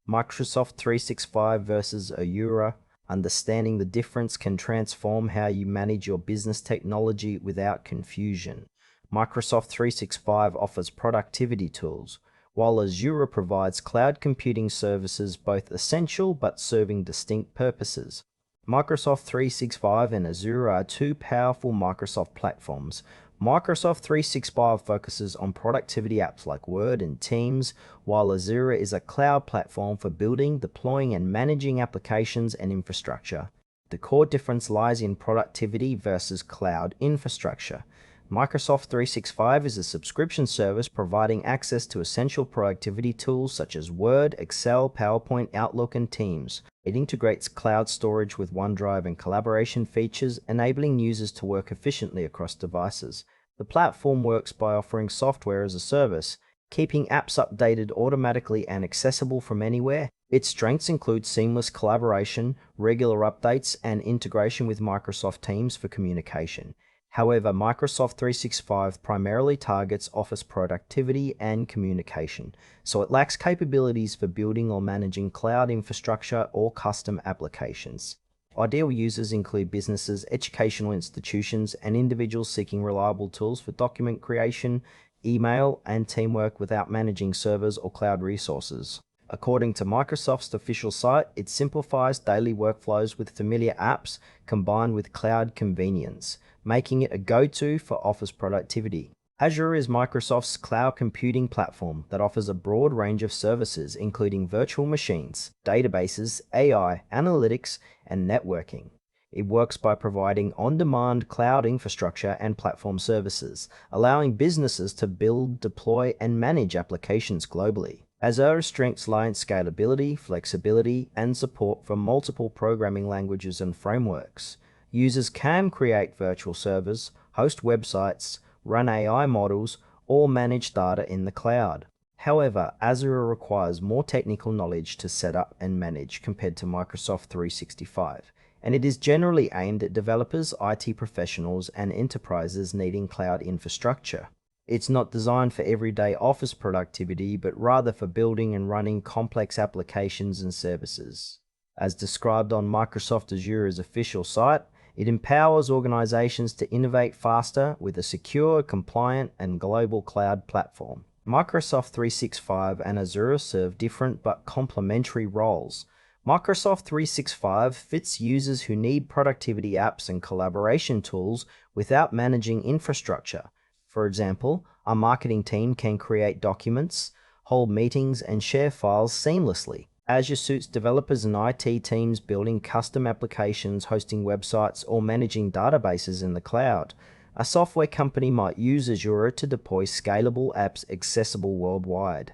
Microsoft 365 versus Azure. Understanding the difference can transform how you manage your business technology without confusion. Microsoft 365 offers productivity tools, while Azure provides cloud computing services both essential but serving distinct purposes. Microsoft 365 and Azure are two powerful Microsoft platforms. Microsoft 365 focuses on productivity apps like Word and Teams, while Azure is a cloud platform for building, deploying, and managing applications and infrastructure. The core difference lies in productivity versus cloud infrastructure. Microsoft 365 is a subscription service providing access to essential productivity tools such as Word, Excel, PowerPoint, Outlook, and Teams. It integrates cloud storage with OneDrive and collaboration features, enabling users to work efficiently across devices. The platform works by offering software as a service, keeping apps updated automatically and accessible from anywhere. Its strengths include seamless collaboration, regular updates, and integration with Microsoft Teams for communication. However, Microsoft 365 primarily targets office productivity and communication, so it lacks capabilities for building or managing cloud infrastructure or custom applications. Ideal users include businesses, educational institutions, and individuals seeking reliable tools for document creation, email, and teamwork without managing servers or cloud resources. According to Microsoft's official site, it simplifies daily workflows with familiar apps combined with cloud convenience, making it a go-to for office productivity. Azure is Microsoft's cloud computing platform that offers a broad range of services including virtual machines, databases, AI, analytics, and networking. It works by providing on-demand cloud infrastructure and platform services, allowing businesses to build, deploy, and manage applications globally. Azure's strengths lie in scalability, flexibility, and support for multiple programming languages and frameworks. Users can create virtual servers, host websites, run AI models, or manage data in the cloud. However, Azure requires more technical knowledge to set up and manage compared to Microsoft 365, and it is generally aimed at developers, IT professionals, and enterprises needing cloud infrastructure. It's not designed for everyday office productivity, but rather for building and running complex applications and services. As described on Microsoft Azure's official site, it empowers organizations to innovate faster with a secure, compliant, and global cloud platform. Microsoft 365 and Azure serve different but complementary roles. Microsoft 365 fits users who need productivity apps and collaboration tools without managing infrastructure. For example, a marketing team can create documents, hold meetings, and share files seamlessly. Azure suits developers and IT teams building custom applications, hosting websites, or managing databases in the cloud. A software company might use Azure to deploy scalable apps accessible worldwide.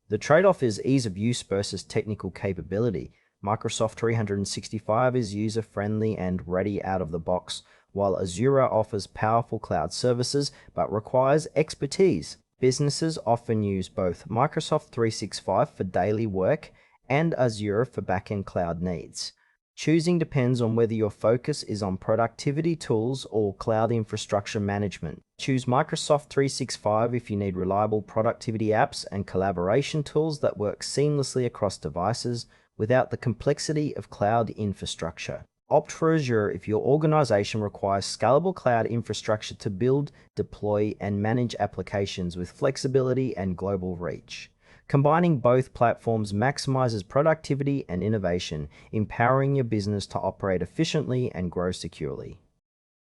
The trade-off is ease of use versus technical capability. Microsoft 365 is user-friendly and ready out of the box, while Azure offers powerful cloud services but requires expertise. Businesses often use both Microsoft 365 for daily work and Azure for back-end cloud needs. Choosing depends on whether your focus is on productivity tools or cloud infrastructure management. Choose Microsoft 365 if you need reliable productivity apps and collaboration tools that work seamlessly across devices without the complexity of cloud infrastructure. Opt for Azure if your organization requires scalable cloud infrastructure to build, deploy, and manage applications with flexibility and global reach. Combining both platforms maximizes productivity and innovation, empowering your business to operate efficiently and grow securely.